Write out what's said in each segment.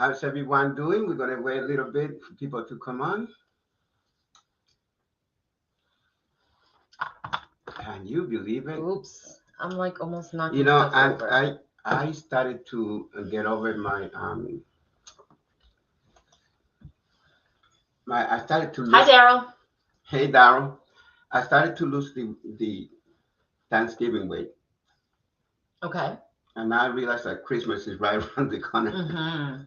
How's everyone doing? We're going to wait a little bit for people to come on. Can you believe it? Oops. I'm like almost knocking You know, stuff and over. I started to get over my I started to Hi, lose. Daryl. Hey, Daryl. I started to lose the Thanksgiving weight, Okay. and I realized that Christmas is right around the corner. Mm-hmm.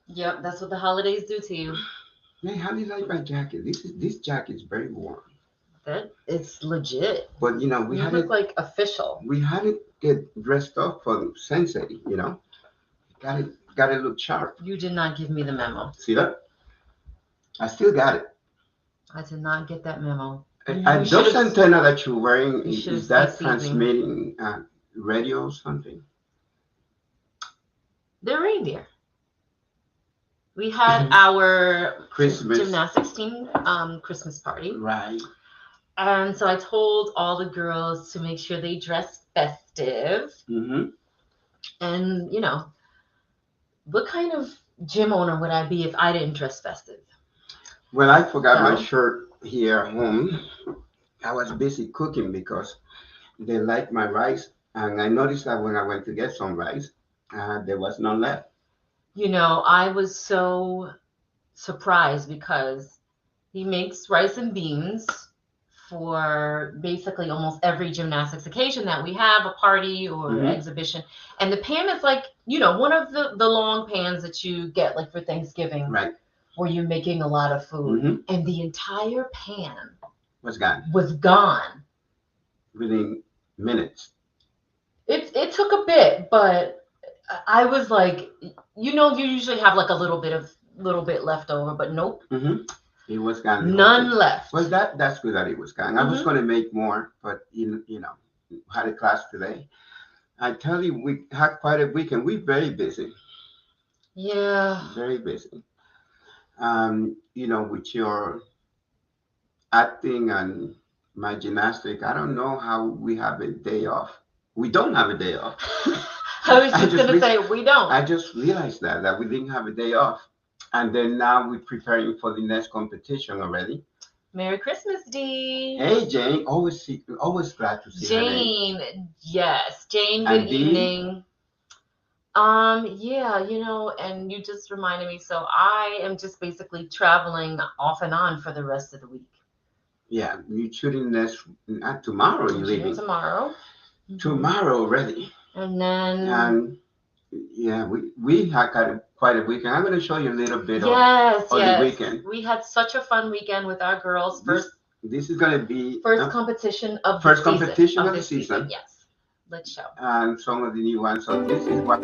Yep, that's what the holidays do to you. Hey, how do you like my jacket? This jacket is very warm. That it's legit. But you know, You look like official. we had to get dressed up for Sensei. You know, got to look sharp. You did not give me the memo. See that? I still got it. I did not get that memo. And those antenna that you're wearing, is that CC'd me. transmitting radio or something? They're reindeer. We had our Christmas gymnastics team Christmas party. Right. And so I told all the girls to make sure they dress festive. Mm-hmm. And, you know, what kind of gym owner would I be if I didn't dress festive? Well, I forgot my shirt here at home. I was busy cooking because they liked my rice. And I noticed that when I went to get some rice, there was none left. You know, I was so surprised because he makes rice and beans for basically almost every gymnastics occasion that we have, a party or exhibition. And the pan is like, you know, one of the long pans that you get like for Thanksgiving. Right. Where you're making a lot of food. And the entire pan was gone. Within minutes. It took a bit, but I was like, you know, you usually have like a little bit left over, but nope. It was gone. None left. Well, that's good that it was gone. I was going to make more, but you know, had a class today. I tell you, we had quite a weekend. We're very busy. Yeah. Very busy. You know, with your acting and my gymnastic, I don't know how we have a day off. We don't have a day off. I was just going to say, we don't. I just realized that we didn't have a day off. And then now we're preparing for the next competition already. Merry Christmas, Dee. Hey, Jane. Always glad to see Jane. Her name. Yes. Jane, good evening. Yeah, you know, and you just reminded me, so I am just basically traveling off and on for the rest of the week. Yeah, you're shooting tomorrow. You're leaving tomorrow. Tomorrow already. And then yeah, we had quite a weekend. I'm going to show you a little bit of the weekend. We had such a fun weekend with our girls. This is going to be first competition of the season. Yes. Let's show. And some of the new ones. So this is what.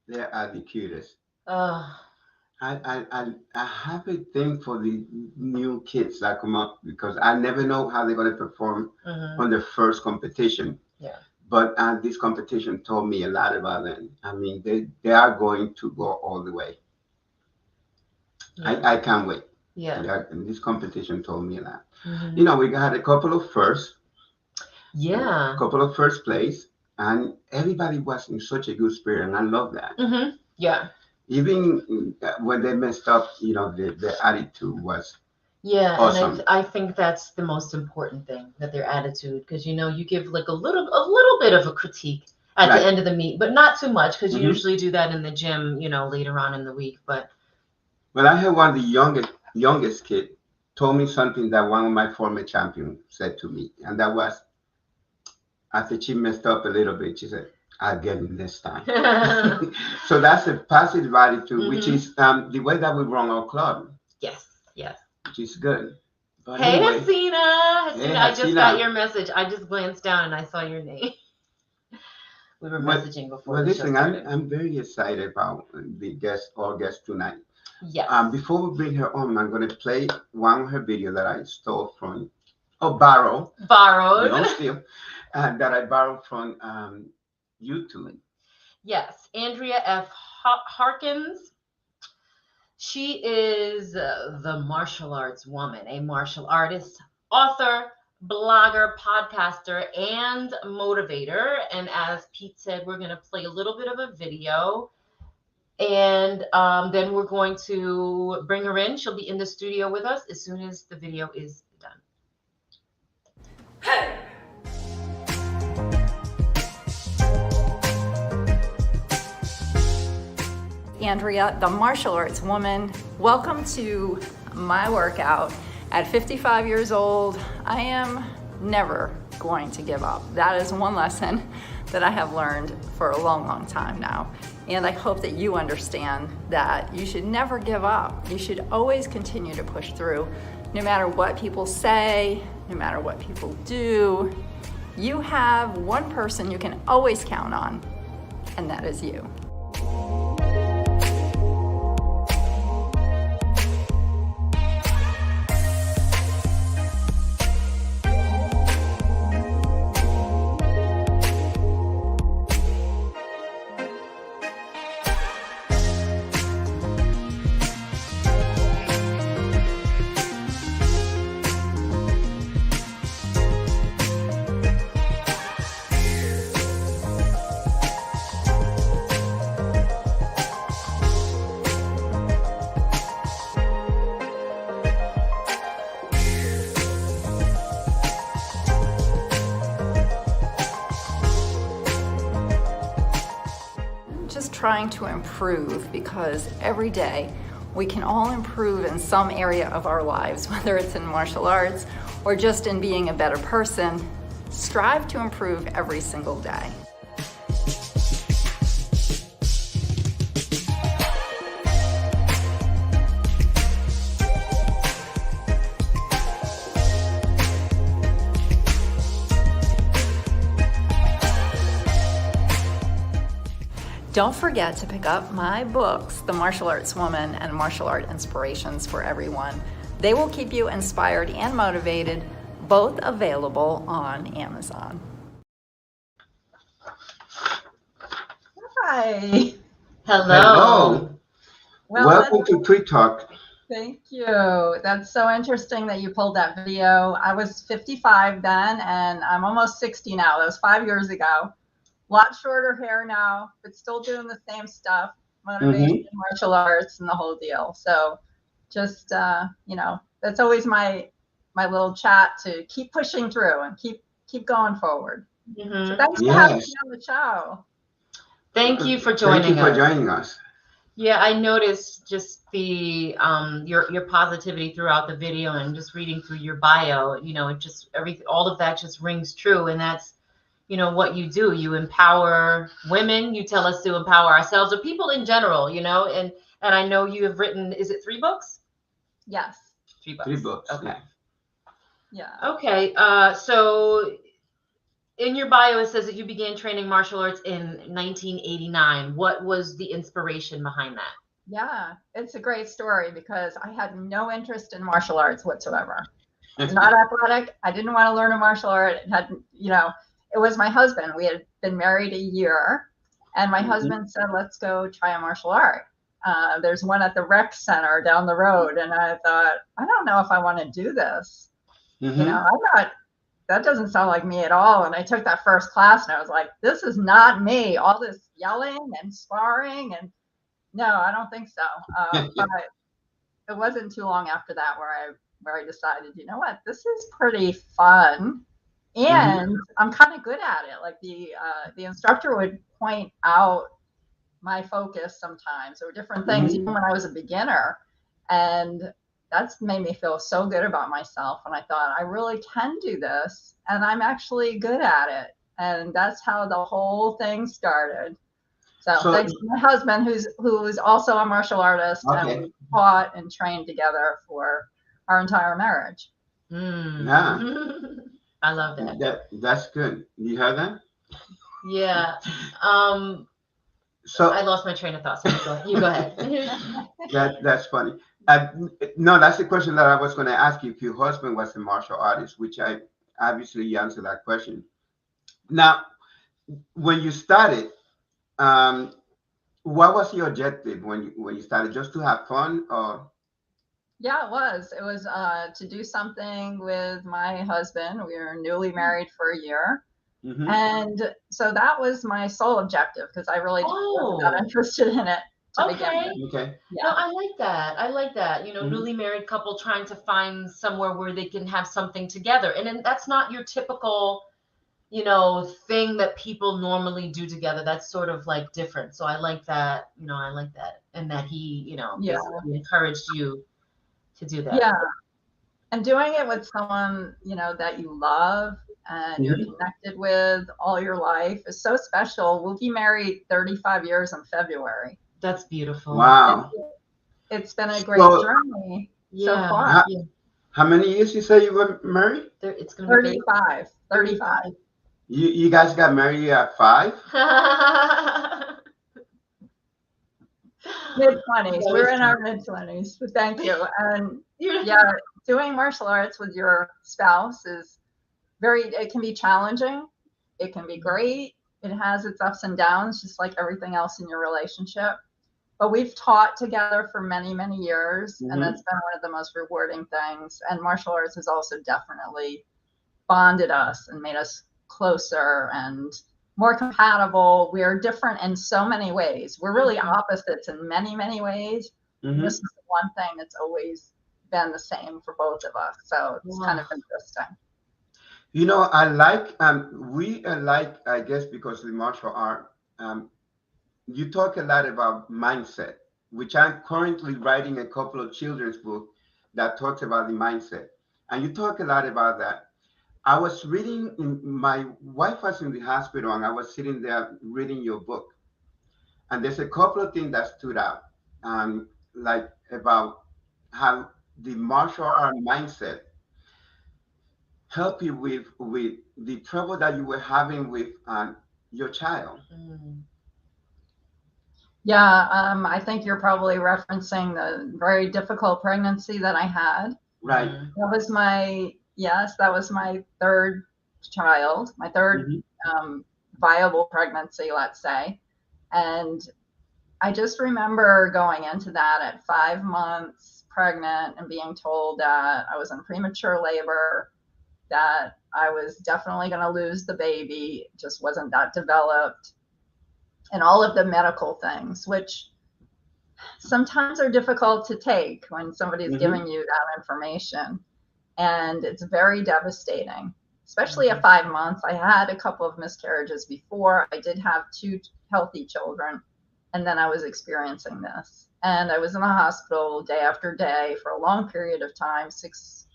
They are the cutest. I have a thing for the new kids that come up because I never know how they're going to perform on their first competition. Yeah. But this competition told me a lot about them. I mean, they are going to go all the way. Yeah. I can't wait. Yeah. This competition told me a lot. You know, we got a couple of firsts. Yeah. A couple of first place. And everybody was in such a good spirit. And I love that. Yeah. Even when they messed up, you know, their attitude was awesome. And I think that's the most important thing, that their attitude, because, you know, you give like a little bit of a critique at the end of the meet, but not too much, because you usually do that in the gym, you know, later on in the week. But well, I had one of the youngest kid told me something that one of my former champions said to me, and that was, after she messed up a little bit, she said, "I'll get him this time." So that's a positive attitude, which is the way that we run our club. Yes, yes. Which is good. But hey, anyway, Hasina. hey, I just Hasina. got your message. I just glanced down and I saw your name. We were messaging before. Well, listen, I'm very excited about our guest tonight. Yes. Before we bring her on, I'm going to play one of her videos that I stole from, borrowed. You don't steal. That I borrowed from YouTube. Yes, Andrea Harkins. She is the martial arts woman, a martial artist, author, blogger, podcaster, and motivator. And as Pete said, we're going to play a little bit of a video. And then we're going to bring her in. She'll be in the studio with us as soon as the video is done. Hey! Andrea, the martial arts woman. Welcome to my workout. At 55 years old, I am never going to give up. That is one lesson that I have learned for a long, long time now. And I hope that you understand that you should never give up. You should always continue to push through, no matter what people say, no matter what people do. You have one person you can always count on, and that is you. Trying to improve, because every day we can all improve in some area of our lives, whether it's in martial arts or just in being a better person. Strive to improve every single day. Don't forget to pick up my books, The Martial Arts Woman and Martial Art Inspirations for Everyone. They will keep you inspired and motivated, both available on Amazon. Hi. Hello. Well, welcome to Tweed Talk. Thank you. That's so interesting that you pulled that video. I was 55 then, and I'm almost 60 now. That was 5 years ago. Lot shorter hair now, but still doing the same stuff, motivation, martial arts, and the whole deal. So just, that's always my little chat to keep pushing through and keep going forward. So thanks for having me on the show. Thank you for joining us. Yeah, I noticed just the your positivity throughout the video, and just reading through your bio, it just all of that just rings true. And that's what you do. You empower women. You tell us to empower ourselves, or people in general, and I know you have written, is it 3 books? Yes. 3 books. 3 books. Okay. Yeah. Okay. So in your bio, it says that you began training martial arts in 1989. What was the inspiration behind that? Yeah, it's a great story, because I had no interest in martial arts whatsoever. I was not athletic. I didn't want to learn a martial art. It was my husband. We had been married a year, and my husband said, let's go try a martial art. There's one at the rec center down the road. And I thought, I don't know if I want to do this. I thought, that doesn't sound like me at all. And I took that first class, and I was like, this is not me. All this yelling and sparring, and no, I don't think so. But it wasn't too long after that where I decided, you know what, this is pretty fun. And I'm kind of good at it. Like the instructor would point out my focus sometimes, or different things, even when I was a beginner. And that's made me feel so good about myself. And I thought, I really can do this, and I'm actually good at it. And that's how the whole thing started. So thanks to my husband, who is also a martial artist, and we fought and trained together for our entire marriage. Yeah. I love that. That's good. You heard that? Yeah. So I lost my train of thought. So you go ahead. That's funny. No, that's the question that I was going to ask you. If your husband was a martial artist, which I obviously you answered that question. Now, when you started, what was your objective when you started? Just to have fun, or? Yeah, it was. It was to do something with my husband. We were newly married for a year. Mm-hmm. And so that was my sole objective, because I really wasn't that interested in it to begin with. Okay. Yeah. No, I like that. I like that. Mm-hmm. Newly married couple trying to find somewhere where they can have something together. And then that's not your typical, thing that people normally do together. That's sort of like different. So I like that, I like that. And that he, basically encouraged you to do that. Yeah. And doing it with someone, that you love and you're connected with all your life is so special. We'll be married 35 years in February. That's beautiful. Wow. It's been a great journey so far. How many years you say you were married? It's going to be 35. You guys got married at 5? Mid-20s. We're in our mid-20s. But thank you. And doing martial arts with your spouse is it can be challenging. It can be great. It has its ups and downs, just like everything else in your relationship. But we've taught together for many, many years, and that's been one of the most rewarding things. And martial arts has also definitely bonded us and made us closer and more compatible. We are different in so many ways. We're really opposites in many, many ways. This is the one thing that's always been the same for both of us. So it's kind of interesting. I like, we like, I guess, because of the martial art, you talk a lot about mindset, which I'm currently writing a couple of children's books that talks about the mindset. And you talk a lot about that. I was reading, my wife was in the hospital, and I was sitting there reading your book. And there's a couple of things that stood out, like about how the martial art mindset help you with the trouble that you were having with your child. Yeah, I think you're probably referencing the very difficult pregnancy that I had. Right. That was my third child, my third viable pregnancy, let's say. And I just remember going into that at 5 months pregnant and being told that I was in premature labor, that I was definitely going to lose the baby, just wasn't that developed, and all of the medical things, which sometimes are difficult to take when somebody's giving you that information. And it's very devastating, especially at 5 months. I had a couple of miscarriages before. I did have 2 healthy children, and then I was experiencing this. And I was in the hospital day after day for a long period of time, six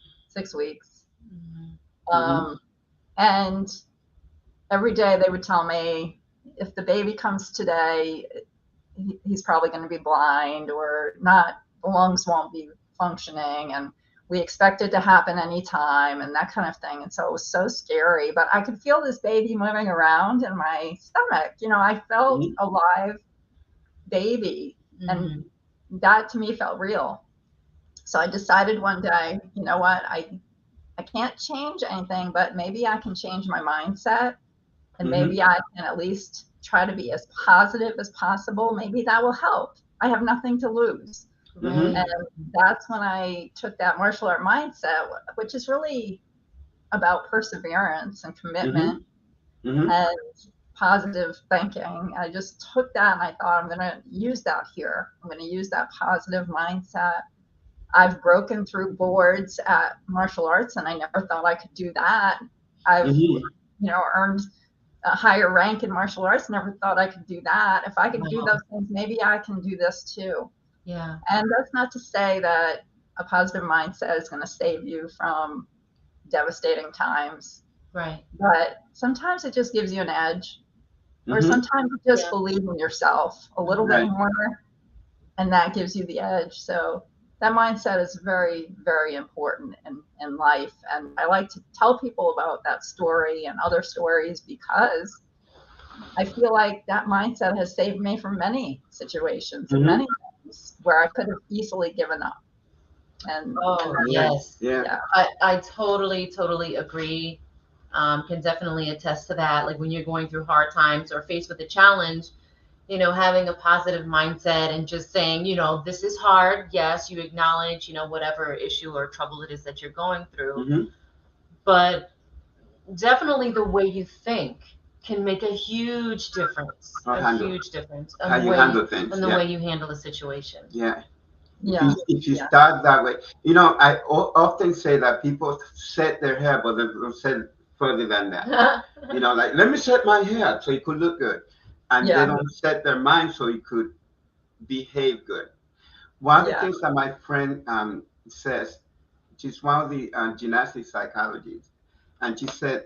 weeks. And every day they would tell me, if the baby comes today, he's probably going to be blind or not, the lungs won't be functioning, and we expect it to happen anytime, and that kind of thing. And so it was so scary, but I could feel this baby moving around in my stomach. I felt a live baby, and that to me felt real. So I decided one day, you know what, I can't change anything, but maybe I can change my mindset, and maybe I can at least try to be as positive as possible. Maybe that will help. I have nothing to lose. And that's when I took that martial art mindset, which is really about perseverance and commitment and positive thinking. I just took that and I thought, I'm going to use that here. I'm going to use that positive mindset. I've broken through boards at martial arts, and I never thought I could do that. I've, earned a higher rank in martial arts. Never thought I could do that. If I could do those things, maybe I can do this too. Yeah. And that's not to say that a positive mindset is going to save you from devastating times. Right. But sometimes it just gives you an edge, or sometimes you just believe in yourself a little bit more, and that gives you the edge. So that mindset is very, very important in life. And I like to tell people about that story and other stories because I feel like that mindset has saved me from many situations and many things where I could have easily given up. And yes. Yeah. I totally agree. Can definitely attest to that. Like when you're going through hard times or faced with a challenge, having a positive mindset and just saying, this is hard. Yes, you acknowledge, whatever issue or trouble it is that you're going through. But definitely the way you think can make a huge difference. Huge difference how you handle things. And the way you handle a situation. Yeah. Yeah. If you start that way, I often say that people set their hair, but they don't set further than that. Like, let me set my hair so it could look good. And they don't set their mind so it could behave good. One of the things that my friend says, she's one of the gymnastic psychologists, and she said,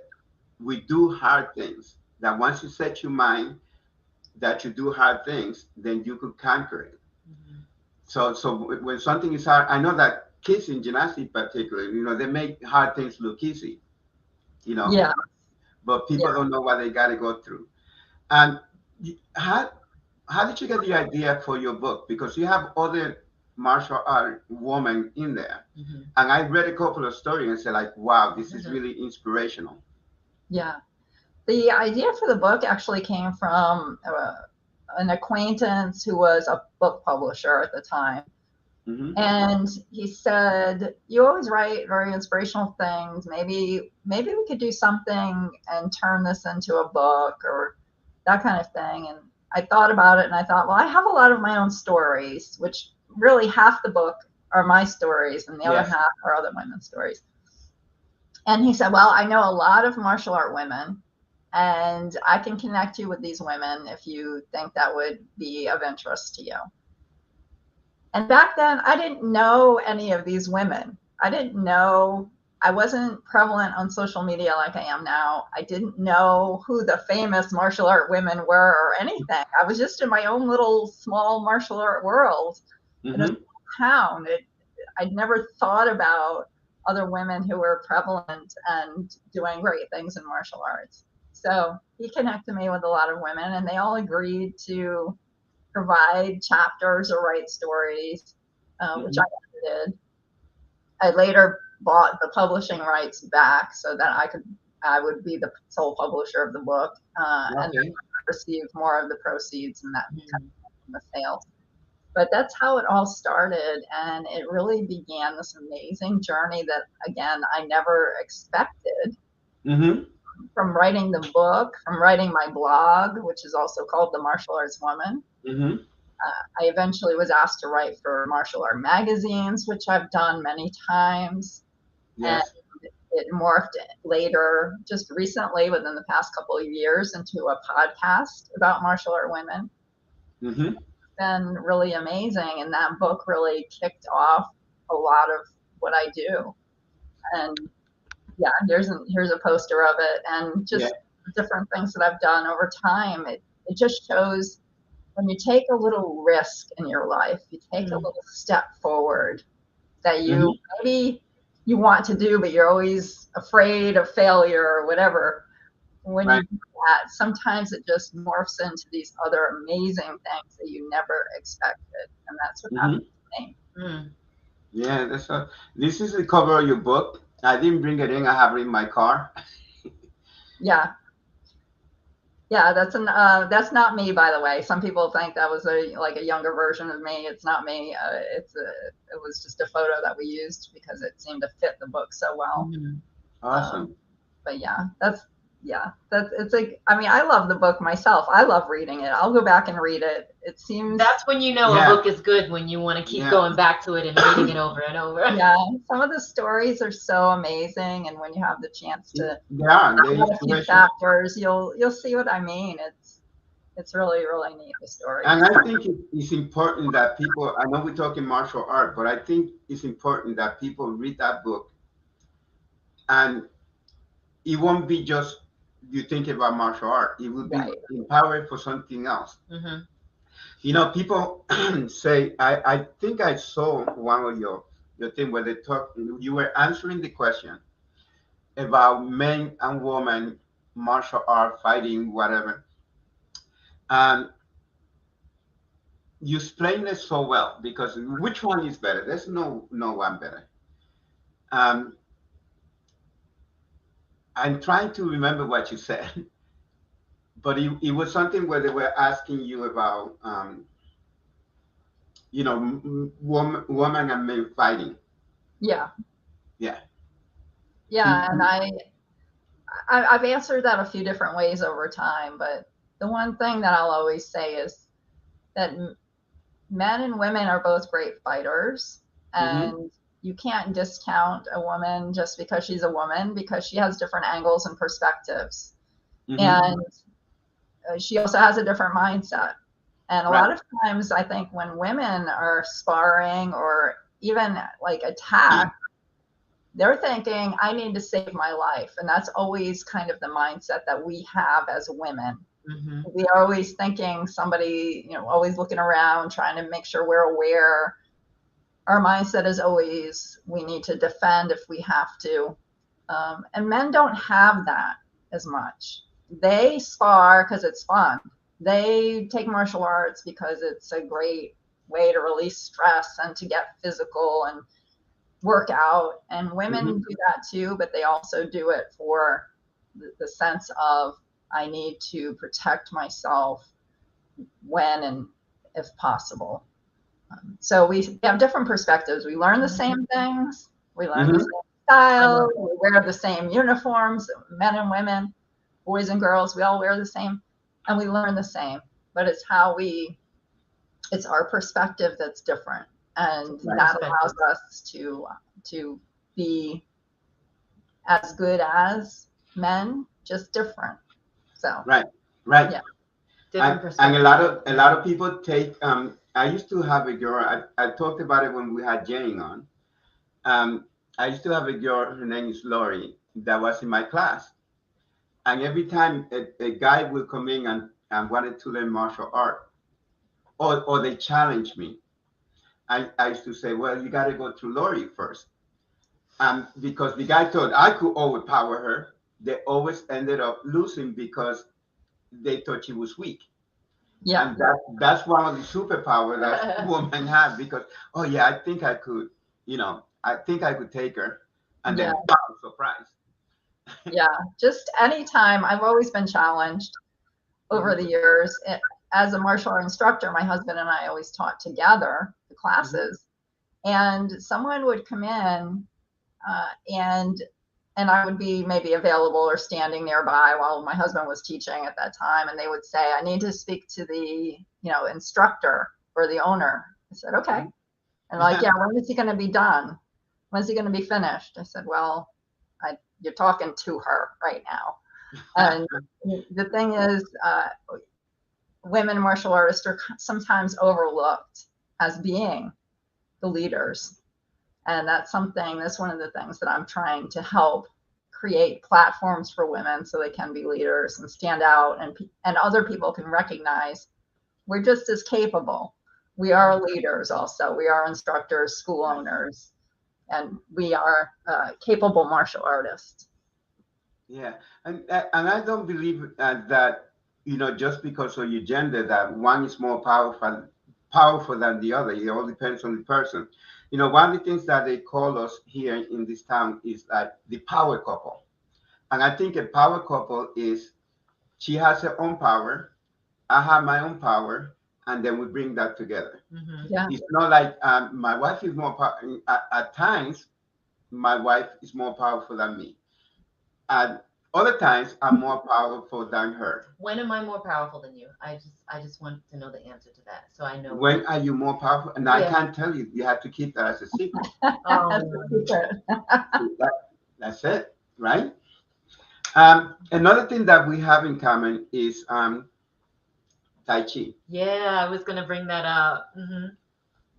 we do hard things, that once you set your mind that you do hard things, then you could conquer it. So when something is hard, I know that kids in gymnastics particularly, they make hard things look easy, but people don't know what they got to go through. And how did you get the idea for your book? Because you have other martial art women in there. And I read a couple of stories and said, like, wow, this is really inspirational. Yeah. The idea for the book actually came from an acquaintance who was a book publisher at the time. And he said, you always write very inspirational things. Maybe we could do something and turn this into a book or that kind of thing. And I thought about it and I thought, well, I have a lot of my own stories, which really half the book are my stories and the other half are other women's stories. And he said, well, I know a lot of martial art women, and I can connect you with these women if you think that would be of interest to you. And back then, I didn't know any of these women. I wasn't prevalent on social media like I am now. I didn't know who the famous martial art women were or anything. I was just in my own little small martial art world in a town. I'd never thought about other women who were prevalent and doing great things in martial arts. So he connected me with a lot of women, and they all agreed to provide chapters or write stories, which I did. I later bought the publishing rights back so that I would be the sole publisher of the book, and then receive more of the proceeds and that kind of the sales. But that's how it all started, and it really began this amazing journey that, again, I never expected. From writing the book, from writing my blog, which is also called The Martial Arts Woman. I eventually was asked to write for martial art magazines, which I've done many times. And it morphed later, just recently, within the past couple of years, into a podcast about martial art women. It's been really amazing. And that book really kicked off a lot of what I do. And yeah, here's a poster of it, and just different things that I've done over time. It just shows when you take a little risk in your life, you take a little step forward that you maybe you want to do, but you're always afraid of failure or whatever. When you do that, sometimes it just morphs into these other amazing things that you never expected, and that's what happened to me. Yeah, this is the cover of your book. I didn't bring it in. I have it in my car. Yeah, that's not me, by the way. Some people think that was a younger version of me. It's not me. It was just a photo that we used because it seemed to fit the book so well. Awesome. But it's like, I mean, I love the book myself. I love reading it. I'll go back and read it. It seems that's when you know a book is good, when you want to keep going back to it and reading it over and over. Yeah, some of the stories are so amazing, and when you have the chance to read a few chapters, you'll see what I mean. it's really, really neat, the story. And I think it's important that people, I know we're talking martial art, but I think it's important that people read that book, and it won't be just you think about martial art. It will be Right. empowered for something else. Mm-hmm. You know, people say, I think I saw one of your thing where they talk, you were answering the question about men and women, martial art, fighting, whatever. And you explained it so well, because which one is better? There's no one better. Um, I'm trying to remember what you said, but it was something where they were asking you about, you know, woman and men fighting. Yeah. Yeah. Yeah. And I've answered that a few different ways over time, but the one thing that I'll always say is that men and women are both great fighters, and you can't discount a woman just because she's a woman, because she has different angles and perspectives. And she also has a different mindset. And a lot of times I think when women are sparring or even like attack, they're thinking, I need to save my life. And that's always kind of the mindset that we have as women. Mm-hmm. We are always thinking somebody, you know, always looking around, trying to make sure we're aware. Our mindset is always, we need to defend if we have to. And men don't have that as much. They spar because it's fun. They take martial arts because it's a great way to release stress and to get physical and work out. And women do that too, but they also do it for the sense of, I need to protect myself when and if possible. So we have different perspectives. We learn the same things. We learn the same style. We wear the same uniforms, men and women, boys and girls. We all wear the same, and we learn the same. But it's it's our perspective that's different, and that allows us to be as good as men, just different. So right. Yeah. And a lot of people take. I used to have a girl. I talked about it when we had Jane on. I used to have a girl. Her name is Lori. That was in my class. And every time a guy would come in and wanted to learn martial art, or they challenged me, I used to say, well, you got to go through Lori first. Because the guy thought I could overpower her. They always ended up losing because they thought she was weak. Yeah. And that's one of the superpowers that women have, because, oh yeah, I think I could, I think I could take her. And then, wow, surprise. Yeah, just anytime. I've always been challenged over the years. As a martial art instructor, my husband and I always taught together the classes, and someone would come in and I would be maybe available or standing nearby while my husband was teaching at that time, and they would say, I need to speak to the instructor or the owner. I said, okay. And like, yeah, when is he going to be done? When's he going to be finished? I said, well, you're talking to her right now. And the thing is, women martial artists are sometimes overlooked as being the leaders. And that's one of the things that I'm trying to help create platforms for women so they can be leaders and stand out, and other people can recognize we're just as capable. We are leaders also. We are instructors, school owners, and we are capable martial artists. Yeah, and I don't believe that just because of your gender that one is more powerful than the other. It all depends on the person. One of the things that they call us here in this town is like the power couple, and I think a power couple is she has her own power, I have my own power, and then we bring that together. Yeah. It's not like my wife is more powerful. At times, my wife is more powerful than me. At other times, I'm more powerful than her. When am I more powerful than you? I just want to know the answer to that, so I know. When are you more powerful? And I can't tell you. You have to keep that as a secret. That's it, right? Another thing that we have in common is Tai Chi. Yeah, I was gonna bring that up.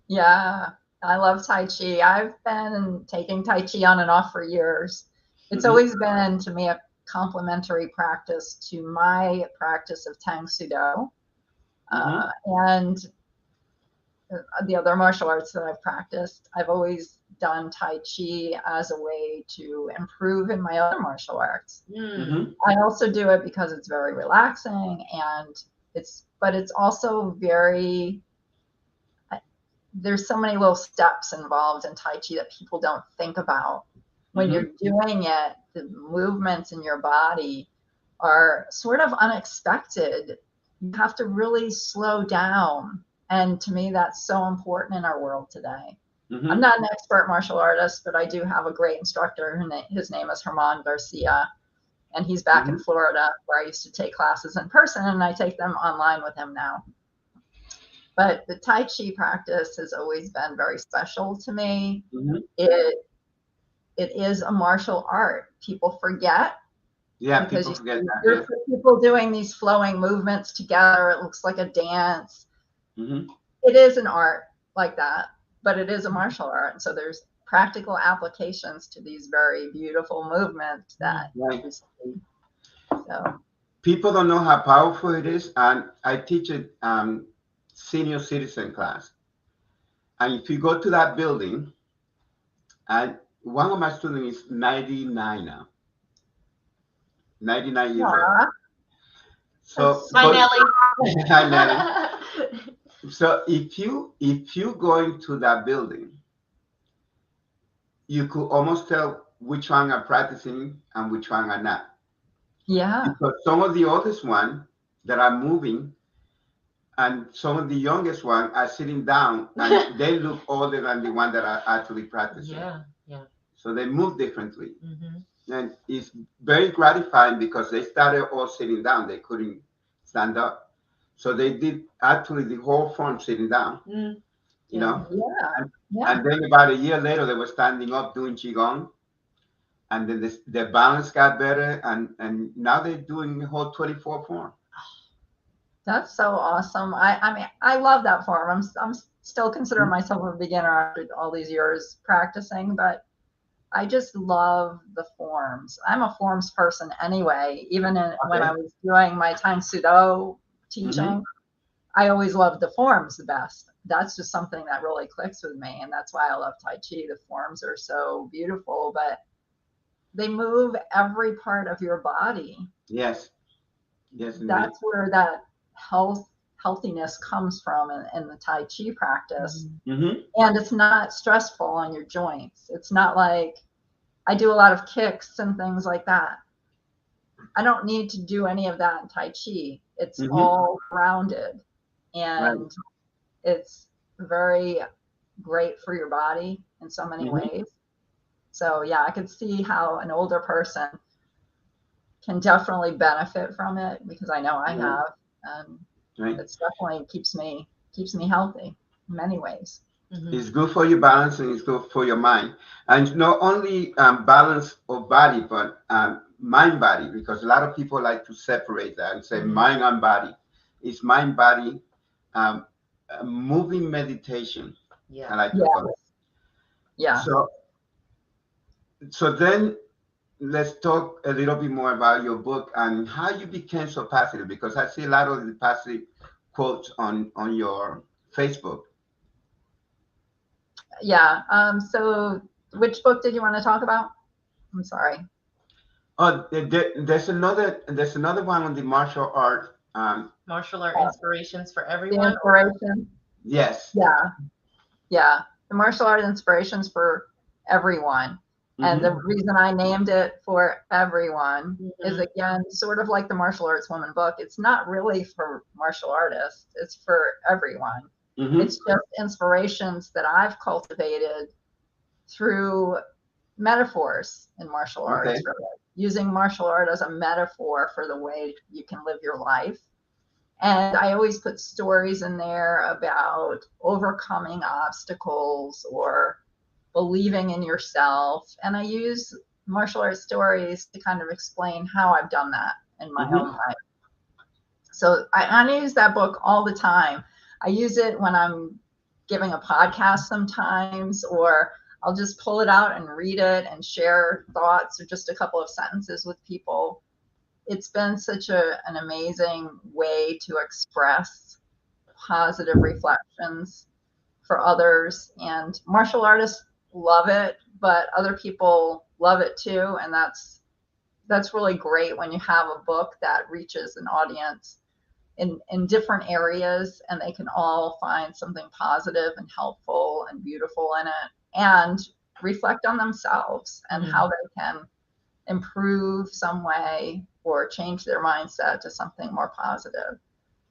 Yeah, I love Tai Chi. I've been taking Tai Chi on and off for years. It's always been to me a complementary practice to my practice of Tang Sudo and the other martial arts that I've practiced. I've always done Tai Chi as a way to improve in my other martial arts. I also do it because it's very relaxing, and but it's also very, there's so many little steps involved in Tai Chi that people don't think about. When you're doing it, the movements in your body are sort of unexpected. You have to really slow down. And to me, that's so important in our world today. I'm not an expert martial artist, but I do have a great instructor. His name is Herman Garcia, and he's back in Florida, where I used to take classes in person, and I take them online with him now. But the Tai Chi practice has always been very special to me. It is a martial art. People forget. Yeah, because people forget that. You're people doing these flowing movements together. It looks like a dance. It is an art like that, but it is a martial art. And so there's practical applications to these very beautiful movements that you see. So People don't know how powerful it is. And I teach a senior citizen class. And if you go to that building, and one of my students is 99 now. 99 years old. So Hi, Nelly. Hi, Nelly. So if you go into that building, you could almost tell which one are practicing and which one are not. Yeah. Because some of the oldest ones that are moving and some of the youngest ones are sitting down, and they look older than the one that are actually practicing. Yeah. So they move differently. And it's very gratifying because they started all sitting down. They couldn't stand up. So they did actually the whole form sitting down. You know? And then about a year later, they were standing up doing Qigong. And then their balance got better. And now they're doing the whole 24 form. That's so awesome. I mean, I love that form. I'm still considering myself a beginner after all these years practicing, but I just love the forms. I'm a forms person anyway. Even when I was doing my Tang Sudo teaching, I always loved the forms the best. That's just something that really clicks with me, and that's why I love Tai Chi. The forms are so beautiful, but they move every part of your body. Yes. That's where that healthiness comes from in the Tai Chi practice. And it's not stressful on your joints. It's not like I do a lot of kicks and things like that. I don't need to do any of that in Tai Chi. It's all rounded, and it's very great for your body in so many ways. So yeah, I could see how an older person can definitely benefit from it, because I know I have. It's definitely keeps me healthy in many ways. It's good for your balance, and it's good for your mind. And not only balance of body, but mind body, because a lot of people like to separate that and say mind and body. It's mind body, moving meditation. I like to call it. Yeah. So then let's talk a little bit more about your book and how you became so positive, because I see a lot of the positive quotes on your Facebook. Yeah. So which book did you want to talk about? I'm sorry. Oh, there's another one on the martial art. Martial art inspirations for everyone. The inspiration. Yes. Yeah. The martial art inspirations for everyone. And the reason I named it for everyone is, again, sort of like the Martial Arts Woman book. It's not really for martial artists. It's for everyone. It's just inspirations that I've cultivated through metaphors in martial arts, really. Using martial art as a metaphor for the way you can live your life. And I always put stories in there about overcoming obstacles or believing in yourself. And I use martial arts stories to kind of explain how I've done that in my own life. So I use that book all the time. I use it when I'm giving a podcast sometimes, or I'll just pull it out and read it and share thoughts or just a couple of sentences with people. It's been such an amazing way to express positive reflections for others. And martial artists love it, but other people love it too. And that's really great when you have a book that reaches an audience in different areas, and they can all find something positive and helpful and beautiful in it, and reflect on themselves and how they can improve some way or change their mindset to something more positive.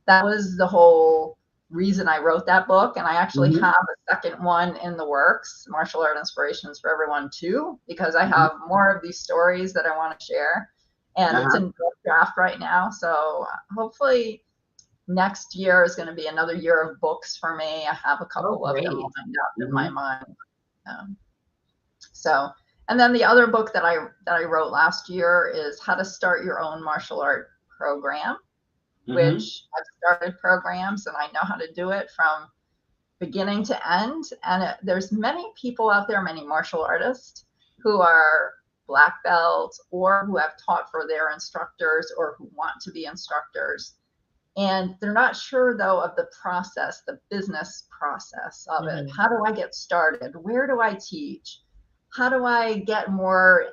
That was the whole reason I wrote that book. And I actually have a second one in the works, Martial Art Inspirations for Everyone too, because I have more of these stories that I want to share. And it's in draft right now. So hopefully next year is going to be another year of books for me. I have a couple of them lined up in my mind. And then the other book that I wrote last year is How to Start Your Own Martial Art Program, which I've started programs and I know how to do it from beginning to end. And there's many people out there, many martial artists who are black belts or who have taught for their instructors or who want to be instructors. And they're not sure, though, of the process, the business process of it. How do I get started? Where do I teach? How do I get more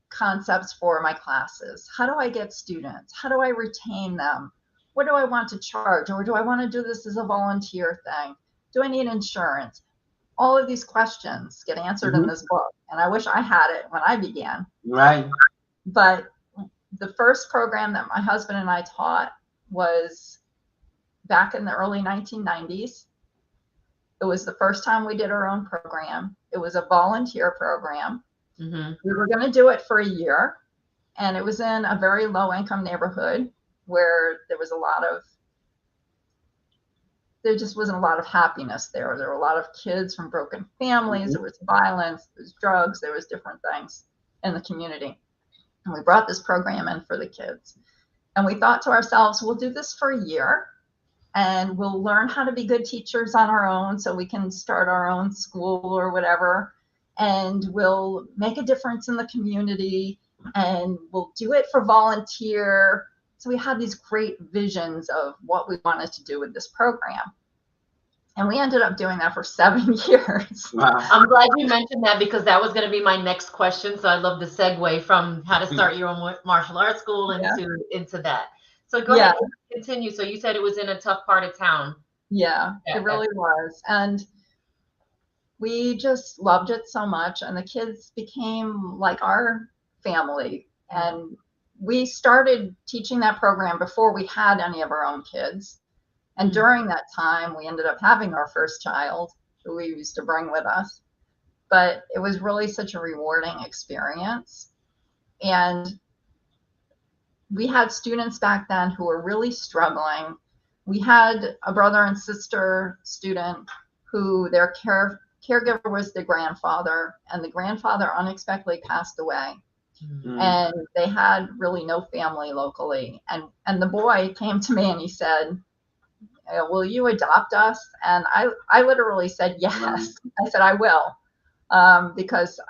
concepts for my classes? How do I get students? How do I retain them? What do I want to charge? Or do I want to do this as a volunteer thing? Do I need insurance? All of these questions get answered in this book. And I wish I had it when I began. Right. But the first program that my husband and I taught was back in the early 1990s. It was the first time we did our own program. It was a volunteer program. We were going to do it for a year, and it was in a very low income neighborhood where there just wasn't a lot of happiness there. There were a lot of kids from broken families. There was violence, there was drugs, there was different things in the community. And we brought this program in for the kids. And we thought to ourselves, we'll do this for a year and we'll learn how to be good teachers on our own so we can start our own school or whatever. And we'll make a difference in the community and we'll do it for volunteer. So we had these great visions of what we wanted to do with this program. And we ended up doing that for 7 years. Wow. I'm glad you mentioned that because that was going to be my next question. So I love the segue from how to start your own martial arts school into that. So go ahead and continue. So you said it was in a tough part of town. Yeah, it really was. And we just loved it so much. And the kids became like our family. And we started teaching that program before we had any of our own kids. And during that time, we ended up having our first child, who we used to bring with us. But it was really such a rewarding experience. And we had students back then who were really struggling. We had a brother and sister student who their caregiver was the grandfather, and the grandfather unexpectedly passed away. And they had really no family locally. And the boy came to me and he said, will you adopt us? And I literally said, yes. I said, I will. Because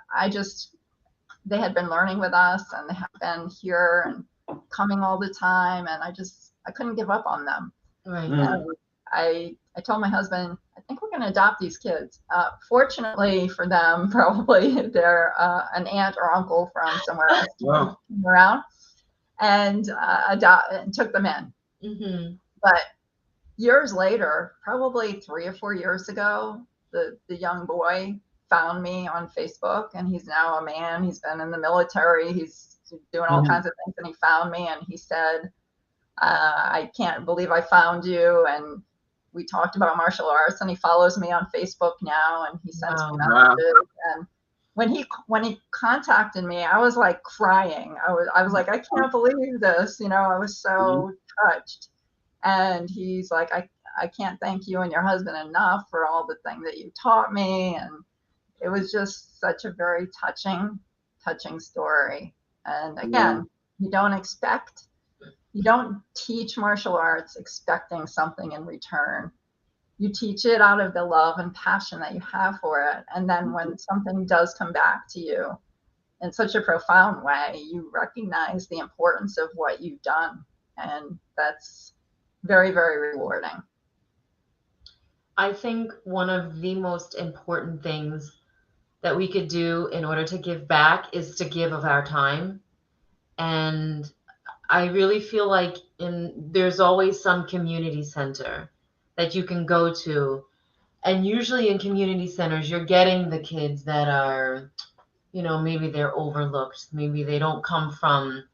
they had been learning with us and they had been here and coming all the time. And I couldn't give up on them. Right. And I told my husband, I think we're going to adopt these kids. Fortunately for them, probably they're an aunt or uncle from somewhere else came around and took them in. But years later, probably 3 or 4 years ago, the young boy found me on Facebook, and he's now a man. He's been in the military. He's doing all kinds of things, and he found me and he said, I can't believe I found you. And we talked about martial arts, and he follows me on Facebook now, and he sends me messages. And when he contacted me, I was like crying. I was like, I can't believe this. I was so touched. And he's like, I can't thank you and your husband enough for all the things that you taught me. And it was just such a very touching story. And again, you don't expect You don't teach martial arts expecting something in return. You teach it out of the love and passion that you have for it. And then when something does come back to you in such a profound way, you recognize the importance of what you've done. And that's very, very rewarding. I think one of the most important things that we could do in order to give back is to give of our time. And I really feel like there's always some community center that you can go to. And usually in community centers, you're getting the kids that are, maybe they're overlooked. Maybe they don't come from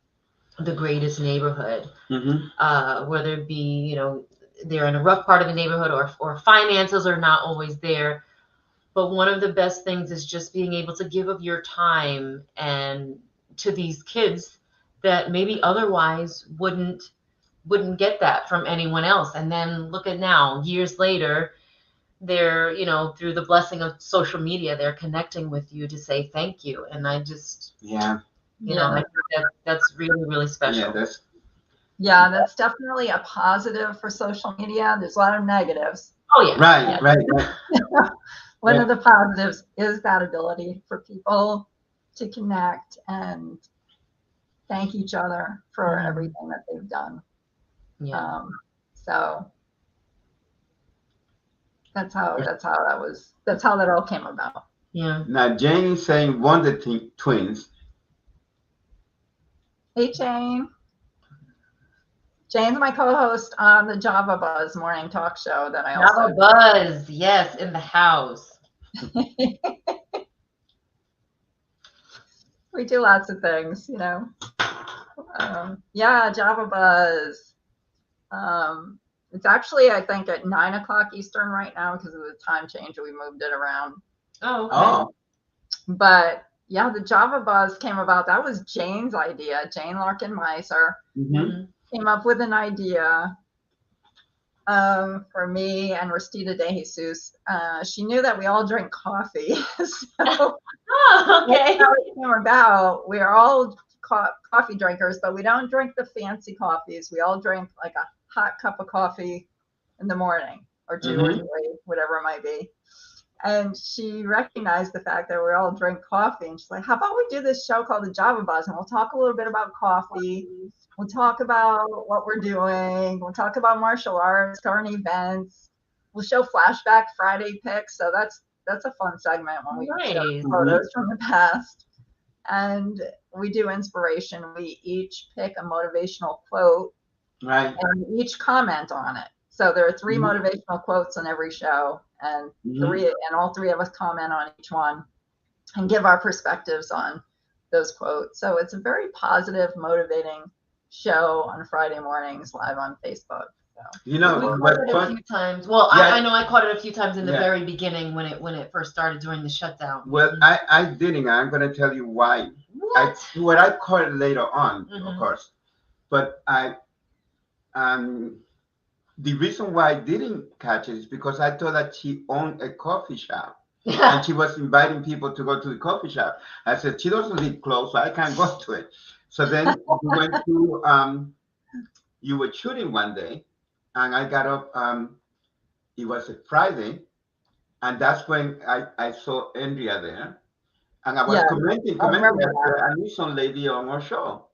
the greatest neighborhood, whether it be, they're in a rough part of the neighborhood or finances are not always there. But one of the best things is just being able to give of your time and to these kids that maybe otherwise wouldn't get that from anyone else. And then look at now, years later, they're, through the blessing of social media, they're connecting with you to say thank you. And I just, I think that's really, really special. That's definitely a positive for social media. There's a lot of negatives. Oh, yeah. Right. One of the positives is that ability for people to connect and thank each other for everything that they've done. Yeah. So that's how that all came about. Yeah. Now Jane is saying Wonder Twins. Hey, Jane. Jane's my co-host on the Java Buzz morning talk show that I also Java Buzz, yes, in the house. We do lots of things, Java Buzz. It's actually, I think, at 9:00 Eastern right now because of the time change. We moved it around. Oh, okay. But yeah, the Java Buzz came about. That was Jane's idea. Jane Larkin-Meiser came up with an idea for me and Restita De Jesus. She knew that we all drink coffee. So okay. That's how it came about. We are all coffee drinkers, but we don't drink the fancy coffees. We all drink like a hot cup of coffee in the morning or two or three, whatever it might be. And she recognized the fact that we all drink coffee. And she's like, how about we do this show called the Java Buzz? And we'll talk a little bit about coffee. We'll talk about what we're doing. We'll talk about martial arts, current events. We'll show flashback Friday picks. So that's a fun segment when we show photos from the past. And we do inspiration. We each pick a motivational quote. Right. And we each comment on it. So there are 3 motivational quotes on every show, and all three of us comment on each one and give our perspectives on those quotes. So it's a very positive, motivating show on Friday mornings live on Facebook. So. We caught it a few times. Well, I know I caught it a few times in the very beginning when it first started during the shutdown. Well, I didn't. I'm going to tell you why. I caught it later on, of course, but the reason why I didn't catch it is because I thought that she owned a coffee shop and she was inviting people to go to the coffee shop. I said, she doesn't live close, so I can't go to it. So then we went to, you were shooting one day and I got up, it was a Friday, and that's when I saw Andrea there. And I was commenting, I knew some lady on our show.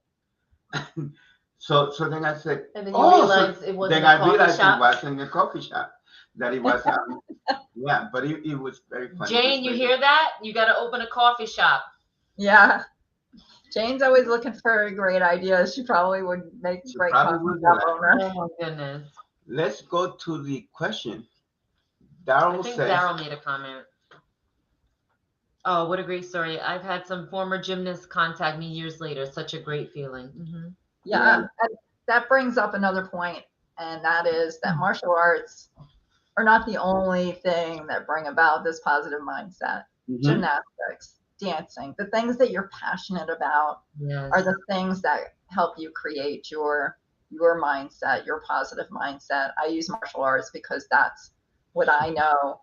So then I said, and then you realized it wasn't a coffee shop. It wasn't a coffee shop. That it was, but it was very funny. Jane, you hear that? You got to open a coffee shop. Yeah. Jane's always looking for great ideas. She probably would make a great coffee shop owner. Oh my goodness. Let's go to the question. I think Daryl made a comment. Oh, what a great story. I've had some former gymnasts contact me years later. Such a great feeling. Yeah, that brings up another point, and that is that martial arts are not the only thing that bring about this positive mindset. Gymnastics, dancing, the things that you're passionate about are the things that help you create your mindset, your positive mindset. I use martial arts because that's what I know,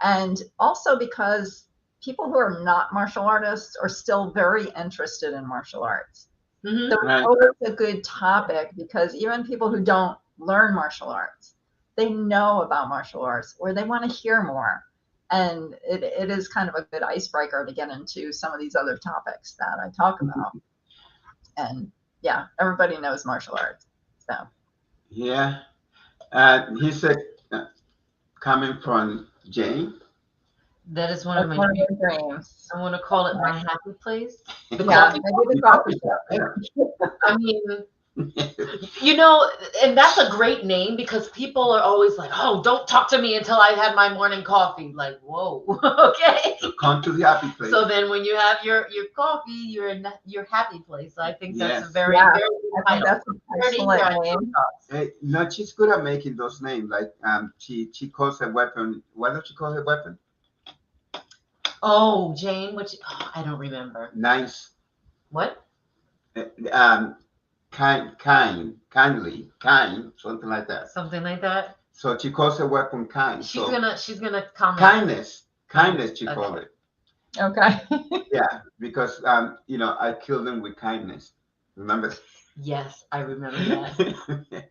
and also because people who are not martial artists are still very interested in martial arts. Mhm. So it's always a good topic because even people who don't learn martial arts, they know about martial arts or they want to hear more. And it is kind of a good icebreaker to get into some of these other topics that I talk about. And yeah, everybody knows martial arts. So Yeah. He said, coming from Jane. That is one of that's my one of dreams. their dreams. I want to call it my happy place. The Yeah, coffee. maybe the coffee shop. I mean, you know, and that's a great name because people are always like, "Oh, don't talk to me until I've had my morning coffee." Like, whoa, okay. Come to the happy place. So then, when you have your coffee, you're in your happy place. So I think that's a Yes. very Yeah, very good I think title. that's an Very excellent good. name. Hey, no, she's good at making those names. Like, she calls her weapon. What does she call her weapon? Oh, Jane, which I don't remember. Nice. What? Um, kindly, kind, something like that. Something like that. So she calls her weapon kind. She's So gonna comment. kindness. She called it. Okay. Yeah, because I killed them with kindness. Remember? Yes, I remember that.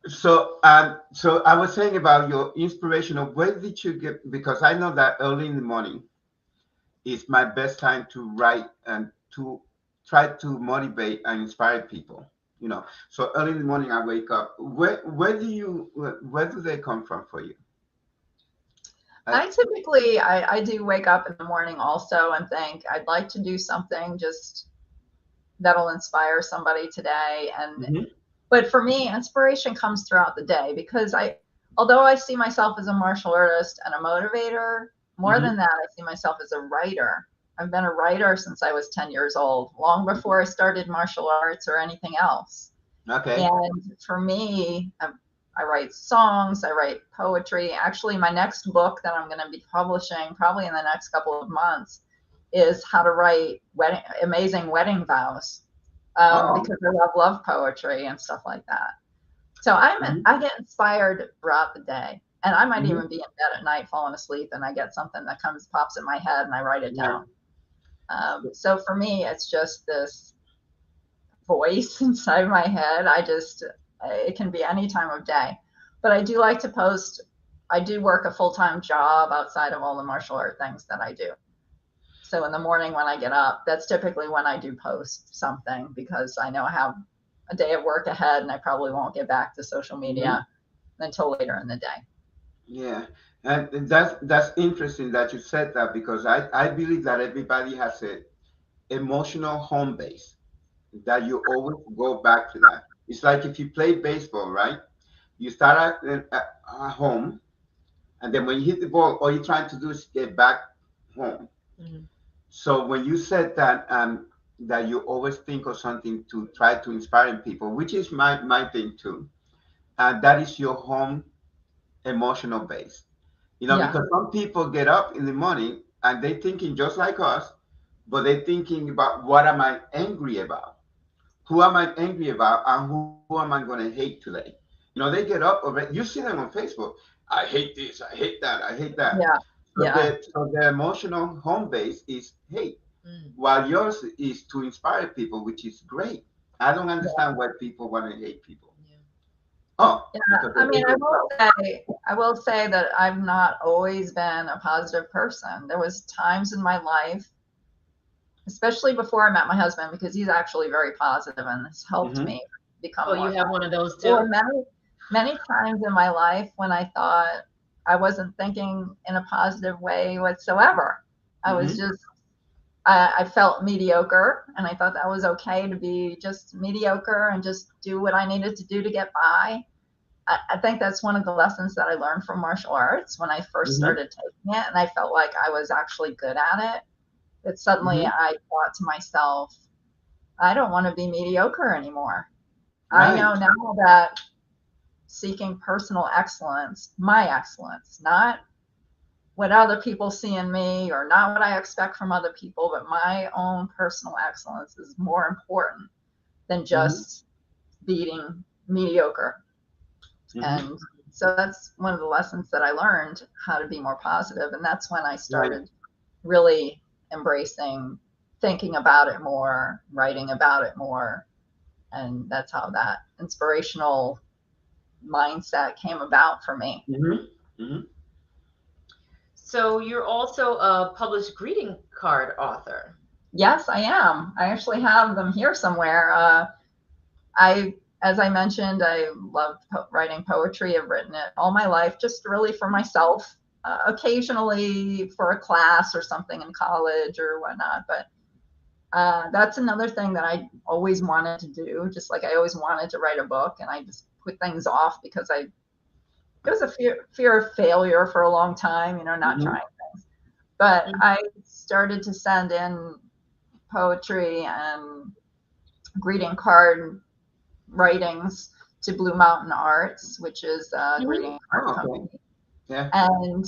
So I was saying about your inspiration of where did you get? Because I know that early in the morning is my best time to write and to try to motivate and inspire people. So early in the morning I wake up. Where do they come from for you? I typically, I do wake up in the morning also and think I'd like to do something just that'll inspire somebody today. Mhm. But for me, inspiration comes throughout the day because although I see myself as a martial artist and a motivator, more than that, I see myself as a writer. I've been a writer since I was 10 years old, long before I started martial arts or anything else. Okay. And for me, I write songs, I write poetry. Actually, my next book that I'm going to be publishing probably in the next couple of months is how to write amazing wedding vows, because I love poetry and stuff like that. So I get inspired throughout the day, and I might even be in bed at night falling asleep, and I get something that pops in my head, and I write it down. So for me, it's just this voice inside my head. It can be any time of day, but I do like to post. I do work a full-time job outside of all the martial art things that I do. So in the morning when I get up, that's typically when I do post something because I know I have a day of work ahead and I probably won't get back to social media until later in the day. Yeah, and that's interesting that you said that because I believe that everybody has a emotional home base that you always go back to that. It's like if you play baseball, right? You start at home, and then when you hit the ball, all you're trying to do is get back home. Mhm. So when you said that you always think of something to try to inspire people, which is my thing too, and that is your home emotional base. Yeah. Because some people get up in the morning and they thinking just like us, but they thinking about what am I angry about? Who am I angry about? And who am I going to hate today? They get up already. You see them on Facebook. I hate this. I hate that. I hate that. Yeah. So, Yeah. their emotional home base is hate, Mm. while yours is to inspire people, which is great. I don't understand why people want to hate people. Yeah. Oh, Yeah. because I they mean, hate I will say that I've not always been a positive person. There was times in my life, especially before I met my husband, because he's actually very positive and has helped me become Oh, more you have one of those There too? were many times in my life when I thought I wasn't thinking in a positive way whatsoever. I was just, I felt mediocre, and I thought that was okay to be just mediocre and just do what I needed to do to get by. I think that's one of the lessons that I learned from martial arts when I first started taking it, and I felt like I was actually good at it. That suddenly I thought to myself, I don't want to be mediocre anymore. I Right. know now that seeking personal excellence, my excellence, not what other people see in me or not what I expect from other people, but my own personal excellence is more important than just beating mediocre. And so that's one of the lessons that I learned, how to be more positive. And that's when I started really embracing thinking about it more, writing about it more. And that's how that inspirational mindset came about for me. So you're also a published greeting card author. Yes, I am. I actually have them here somewhere. As I mentioned, I love writing poetry. I've written it all my life, just really for myself, occasionally for a class or something in college or whatnot. But that's another thing that I always wanted to do, just like I always wanted to write a book, and I just put things off because it was a fear of failure for a long time, not trying things. But I started to send in poetry and greeting card writings to Blue Mountain Arts, which is a greeting card company. Yeah. And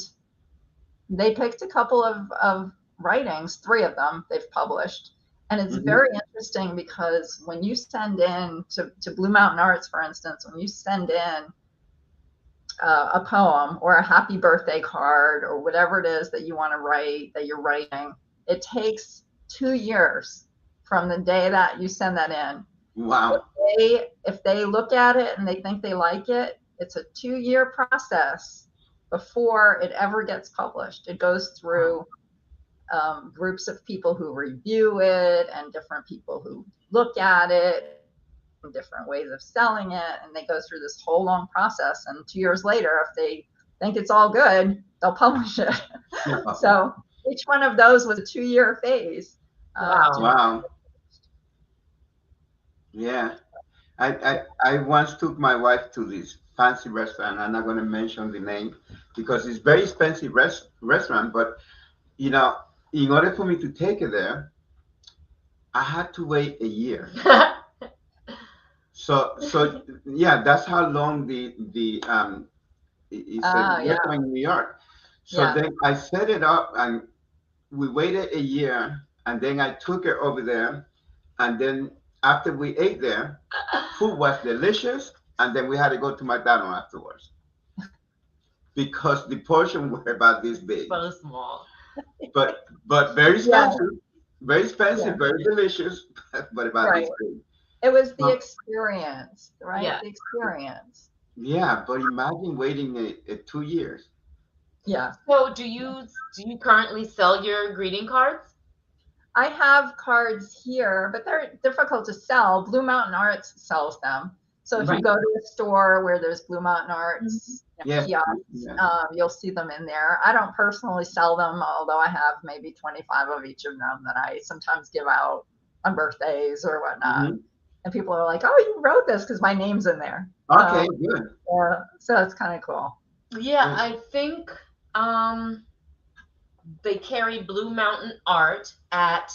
they picked a couple of writings, 3 of them they've published. And it's very interesting because when you send in to Blue Mountain Arts, for instance, when you send in a poem or a happy birthday card or whatever it is that you want to write, that you're writing, it takes 2 years from the day that you send that in. Wow. If they look at it and they think they like it, it's a 2-year process before it ever gets published. It goes through groups of people who review it and different people who look at it, and different ways of selling it, and they go through this whole long process. And 2 years later, if they think it's all good, they'll publish it. So each one of those was a 2-year phase. Wow. Yeah. I once took my wife to this fancy restaurant. I'm not going to mention the name because it's very expensive restaurant, but in order for me to take her there, I had to wait a year. So yeah, that's how long it's a restaurant in New York. So then I set it up and we waited a year, and then I took her over there, and then after we ate there, food was delicious, and then we had to go to McDonald's afterwards because the portion were about this big. So small. But very expensive, very delicious, but about this big. It was the experience, right? Yeah. The experience. Yeah, but imagine waiting 2 years. Yeah. So do you currently sell your greeting cards? I have cards here, but they're difficult to sell. Blue Mountain Arts sells them. So if you go to a store where there's Blue Mountain Arts kiosks, you'll see them in there. I don't personally sell them, although I have maybe 25 of each of them that I sometimes give out on birthdays or whatnot. And people are like, "Oh, you wrote this," because my name's in there. Okay, good. So it's kind of cool. Yeah, I think they carry Blue Mountain Art at.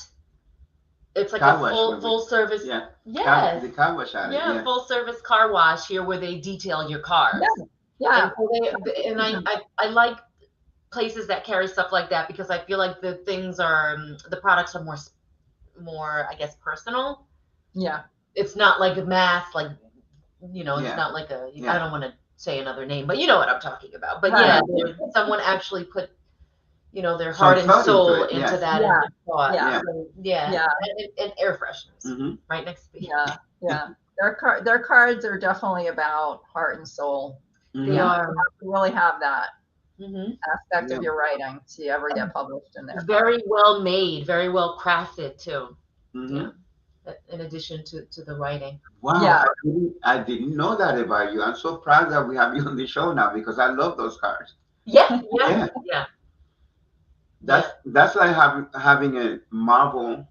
It's like a full service. Yeah. Yes. The car wash out. Yeah, full service car wash here where they detail your cars. Yeah. And I like places that carry stuff like that because I feel like the products are more I guess personal. Yeah. It's not like a mass, like it's not like a. I don't want to say another name, but you know what I'm talking about. But someone actually put their heart and soul into that and thought. And air fresheners right next to me. Yeah. Their cards are definitely about heart and soul. They are. You really have that aspect of your writing to ever get published in there. Very well made, very well crafted too. Yeah. In addition to the writing. Wow. Yeah. I didn't know that about you. I'm so proud that we have you on the show now because I love those cards. Yeah. That's like having a Marvel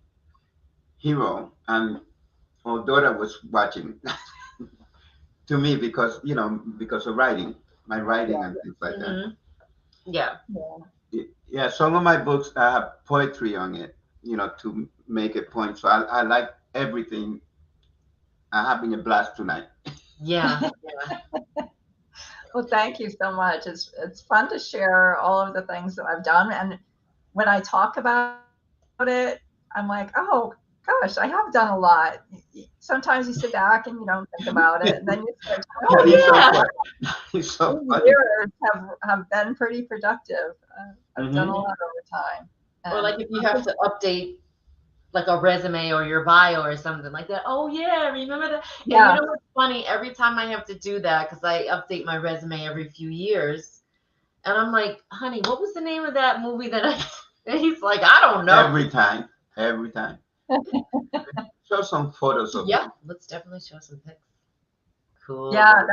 hero, and our daughter was watching to me because of my writing and things like that. Yeah. Some of my books I have poetry on it, to make a point. So I like everything. I'm having a blast tonight. Yeah. Well, thank you so much. It's fun to share all of the things that I've done, and when I talk about it, I'm like, oh gosh, I have done a lot. Sometimes you sit back and you don't think about it, and then you start, It's so funny. Years have been pretty productive. I've done a lot over time. Or like if you have to update like a resume or your bio or something like that. Oh yeah, remember that? Yeah. And you know what's funny? Every time I have to do that, because I update my resume every few years, and I'm like, honey, what was the name of that movie that I? And he's like, I don't know. Every time. Show some photos of Yeah, you. let's definitely show some pics. Cool. Yeah,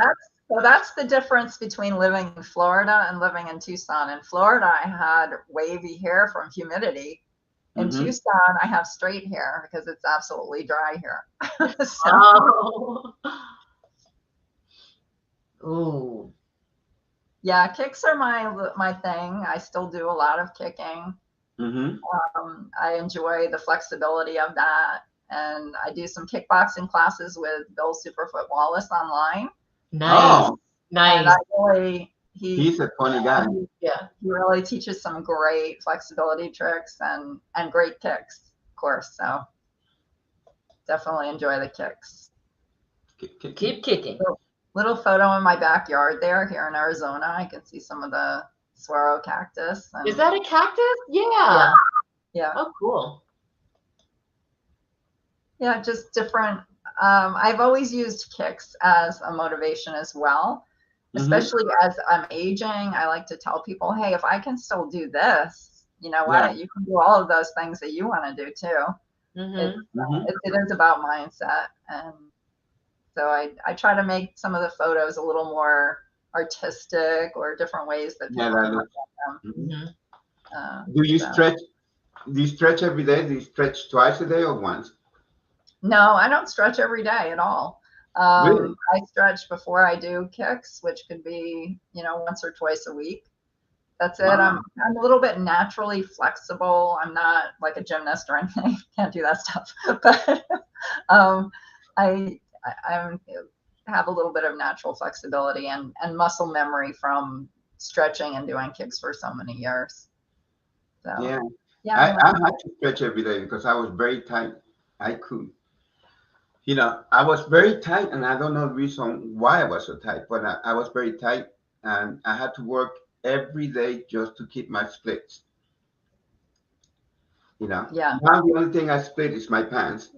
that's the difference between living in Florida and living in Tucson. In Florida, I had wavy hair from humidity. In Tucson, I have straight hair because it's absolutely dry here. So, Oh. Ooh. yeah, kicks are my thing. I still do a lot of kicking. I enjoy the flexibility of that, and I do some kickboxing classes with Bill Superfoot Wallace online. Nice. Oh, Nice. And I really, he's a funny guy. Yeah. he really teaches some great flexibility tricks and great kicks, of course. So definitely enjoy the kicks. Keep kicking. Little photo in my backyard there here in Arizona. I can see some of the saguaro cactus. And, Is that a cactus? Yeah. yeah. Oh, cool. Yeah, just different. I've always used kicks as a motivation as well, especially as I'm aging. I like to tell people, hey, if I can still do this, you know what? You can do all of those things that you want to do too. It is about mindset. And so I try to make some of the photos a little more artistic or different ways that people can look at them. Do you stretch? Do you stretch every day? Do you stretch twice a day or once? No, I don't stretch every day at all. Really? I stretch before I do kicks, which could be, once or twice a week. That's it. Wow. I'm a little bit naturally flexible. I'm not like a gymnast or anything. Can't do that stuff. But I have a little bit of natural flexibility and muscle memory from stretching and doing kicks for so many years. So I had to stretch every day because I was very tight. I could. I was very tight, and I don't know the reason why I was so tight, but I was very tight, and I had to work every day just to keep my splits. Now the only thing I split is my pants.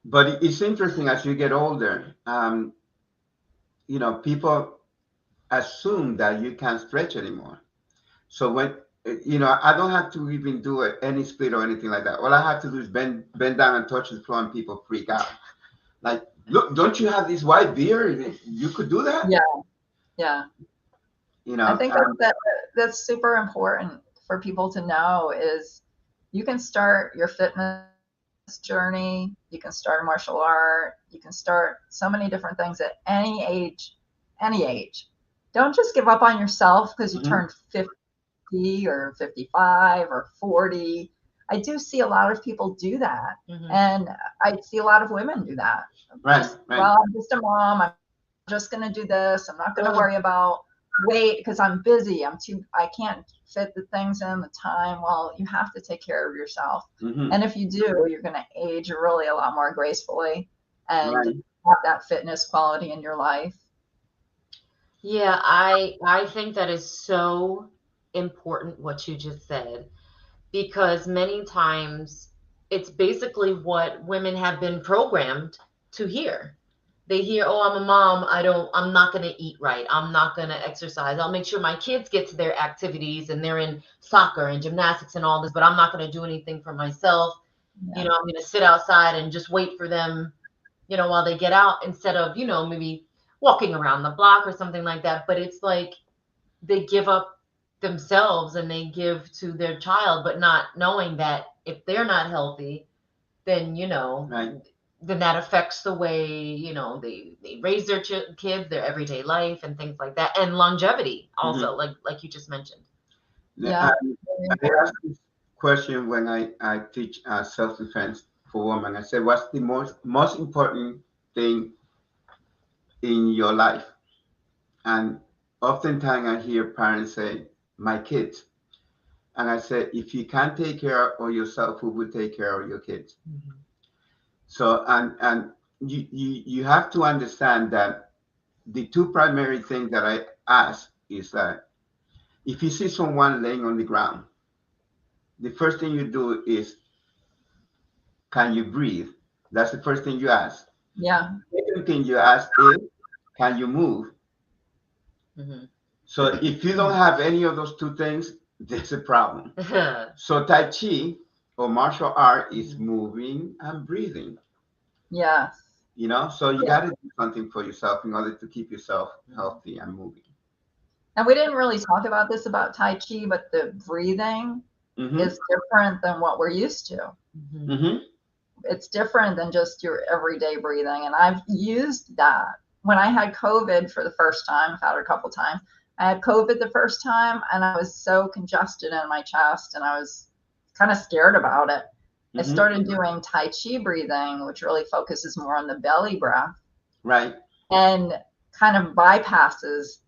But it's interesting as you get older, people assume that you can't stretch anymore. So when I don't have to even do any split or anything like that. All I have to do is bend down and touch the floor, and people freak out. Like, look, don't you have this white beard? You could do that. Yeah. I think that's super important for people to know is you can start your fitness journey. You can start a martial art. You can start so many different things at any age. Don't just give up on yourself because you turned 50 or 55 or 40. I do see a lot of people do that. And I see a lot of women do that. Right. Well, I'm just a mom. I'm just going to do this. I'm not going to worry about weight because I'm busy. I can't fit the things in the time. Well, you have to take care of yourself. And if you do, you're going to age really a lot more gracefully and have that fitness quality in your life. Yeah, I think that is so important what you just said, because many times it's basically what women have been programmed to hear. They hear, oh, I'm a mom. I'm not going to eat right. I'm not going to exercise. I'll make sure my kids get to their activities and they're in soccer and gymnastics and all this, but I'm not going to do anything for myself. I'm going to sit outside and just wait for them, while they get out instead of, maybe walking around the block or something like that. But it's like they give up themselves and they give to their child, but not knowing that if they're not healthy, then, then that affects the way, they raise their kids, their everyday life and things like that. And longevity also, like you just mentioned. I ask this question when I teach self-defense for women. I say, what's the most important thing in your life? And oftentimes I hear parents say, my kids. And I say, if you can't take care of yourself, who will take care of your kids? So, and you have to understand that the two primary things that I ask is that if you see someone laying on the ground, the first thing you do is, can you breathe? That's the first thing you ask. Yeah. Second thing you ask is, can you move? Mm-hmm. So if you don't have any of those two things, there's a problem. So Tai Chi or martial art is moving and breathing. Yes. So you got to do something for yourself in order to keep yourself healthy and moving. And we didn't really talk about this about Tai Chi, but the breathing is different than what we're used to. Mm-hmm. It's different than just your everyday breathing. And I've used that. When I had COVID for the first time, I've had it a couple times. I had COVID the first time, and I was so congested in my chest, and I was kind of scared about it. I started doing Tai Chi breathing, which really focuses more on the belly breath. Right. And kind of bypasses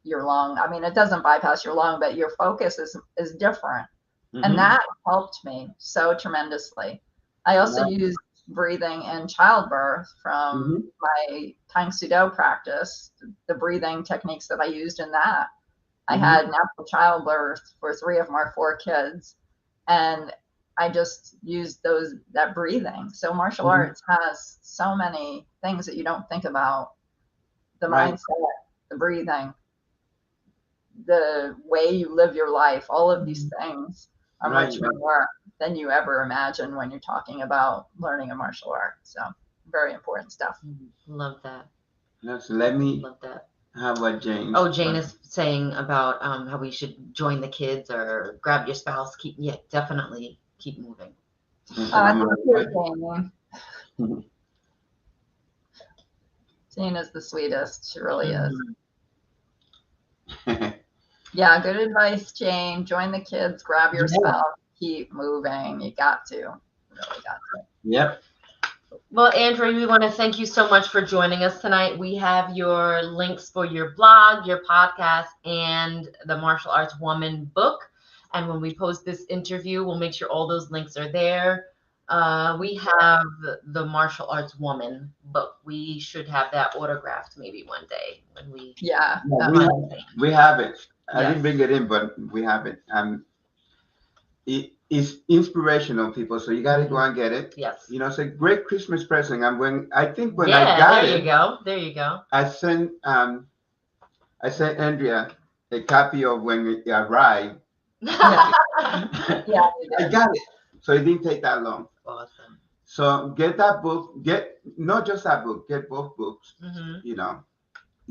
your lung. I mean, it doesn't bypass your lung, but your focus is different. And that helped me so tremendously. I also used breathing in childbirth from my Tang Sudo practice, the breathing techniques that I used in that. I had natural childbirth for 3 of my 4 kids, and I just used that breathing. So martial arts has so many things that you don't think about. The mindset, the breathing, the way you live your life, all of these things are much more than you ever imagine when you're talking about learning a martial art. So very important stuff. Love that. Yes, let me. Love that. How about Jane? Oh, Jane is saying about how we should join the kids or grab your spouse. Definitely keep moving. Jane is the sweetest. She really is. Yeah, good advice, Jane. Join the kids, grab your spouse, keep moving. You got to. You really got to. Yep. Well, Andrea, we want to thank you so much for joining us tonight. We have your links for your blog, your podcast, and the Martial Arts Woman book. And when we post this interview, we'll make sure all those links are there. We have the Martial Arts Woman book. We should have that autographed maybe one day when we. Yeah. We have it. I didn't bring it in, but we have it. It is inspirational, people. So you got to go and get it. Yes. It's a great Christmas present. And when I got there you go. There you go. I sent Andrea a copy of when it arrived. Yeah. I got it. So it didn't take that long. Awesome. So get that book. Get not just that book. Get both books.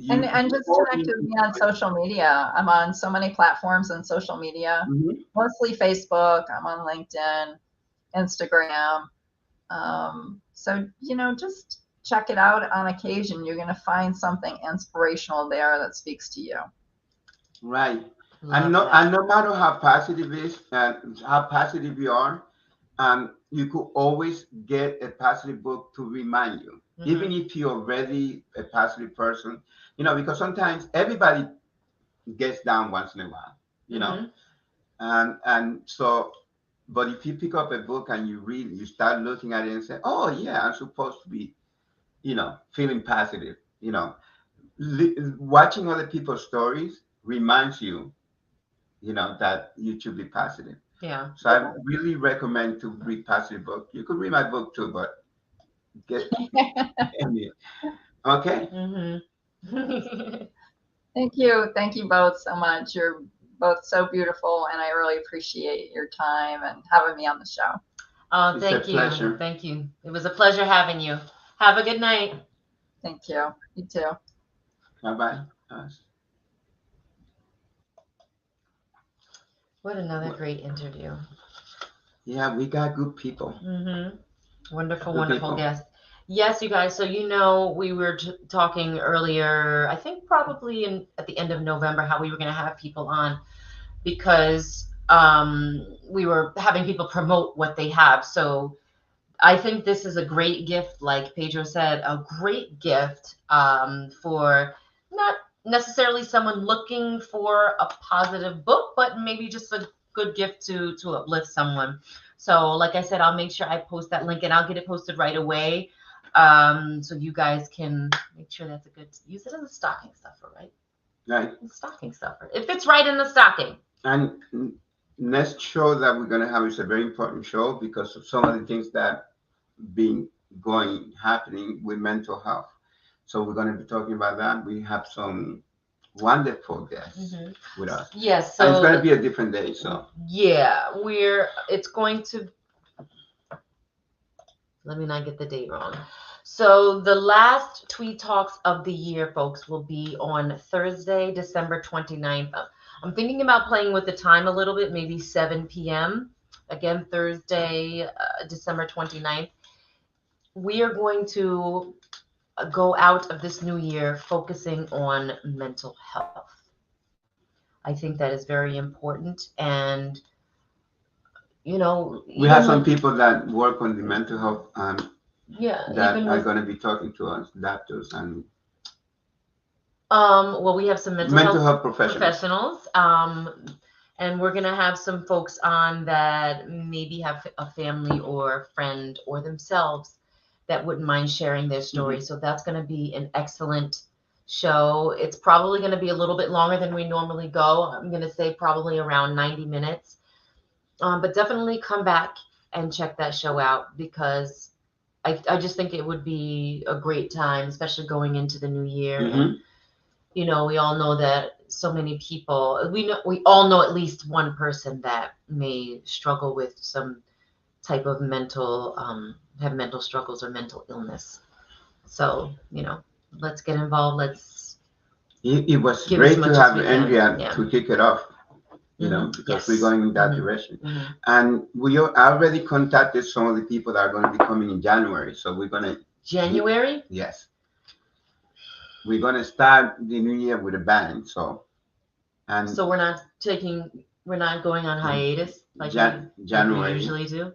And just connect with me on social media. I'm on so many platforms on social media, mostly Facebook. I'm on LinkedIn, Instagram. So, just check it out on occasion. You're going to find something inspirational there that speaks to you. Right. And no matter how positive it is and how positive you are, you could always get a positive book to remind you, even if you're already a positive person, because sometimes everybody gets down once in a while, and so, but if you pick up a book and you read, you start looking at it and say, oh yeah, I'm supposed to be, feeling positive, watching other people's stories reminds you, that you should be positive. Yeah. So I really recommend to read positive book. You could read my book too, but get okay. Thank you both so much. You're both so beautiful, and I really appreciate your time and having me on the show. Oh, thank you. Pleasure. Thank you. It was a pleasure having you. Have a good night. Thank you. You too. Bye-bye. What another great interview. Yeah, we got good people. Wonderful guest. Yes, you guys. So, we were talking earlier, I think probably at the end of November, how we were going to have people on because we were having people promote what they have. So I think this is a great gift, like Pedro said, a great gift for not necessarily someone looking for a positive book, but maybe just a good gift to uplift someone. So like I said, I'll make sure I post that link and I'll get it posted right away. So you guys can make sure that's use it as a stocking stuffer, right? Right. Stocking stuffer. It fits right in the stocking. And next show that we're gonna have is a very important show because of some of the things that been happening with mental health. So we're gonna be talking about that. We have some wonderful guests with us. Yes. And it's So gonna be a different day. So yeah, it's going to, let me not get the date wrong. So the last Tweed Talks of the year, folks, will be on Thursday, December 29th. I'm thinking about playing with the time a little bit, maybe 7 p.m. Again, Thursday, December 29th. We are going to go out of this new year focusing on mental health. I think that is very important. And, you know, we have some people that work on the mental health yeah, that are going to be talking to us, doctors and well, we have some mental health professionals. And we're going to have some folks on that maybe have a family or friend or themselves that wouldn't mind sharing their story. So that's going to be an excellent show. It's probably going to be a little bit longer than we normally go. I'm going to say probably around 90 minutes. But definitely come back and check that show out because I just think it would be a great time, especially going into the new year. And, you know, we all know that so many people, we all know at least one person that may struggle with some type of have mental struggles or mental illness. So, you know, let's get involved. It was great to have Andrea to kick it off, you know, because we're going in that direction. And we already contacted some of the people that are going to be coming in January. So we're going to. January? Yes. We're going to start the new year with a bang. So we're not going on hiatus like January. we usually do.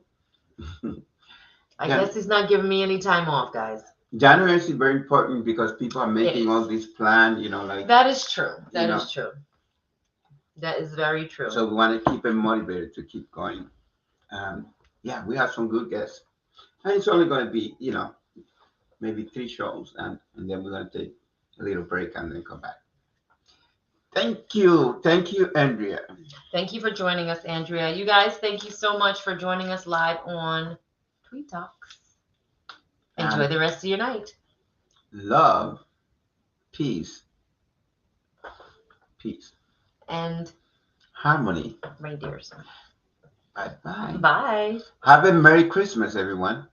I guess he's not giving me any time off, guys. January is very important because people are making all these plans, you know, like. That is true. That is true. That is very true. So we want to keep them motivated to keep going. Yeah, we have some good guests. And it's only going to be, you know, maybe 3 shows. And then we're going to take a little break and then come back. Thank you. Thank you, Andrea. Thank you for joining us, Andrea. You guys, thank you so much for joining us live on Tweed Talks. Enjoy the rest of your night. Love, peace, and harmony. Reindeers. Bye-bye. Bye. Have a Merry Christmas, everyone.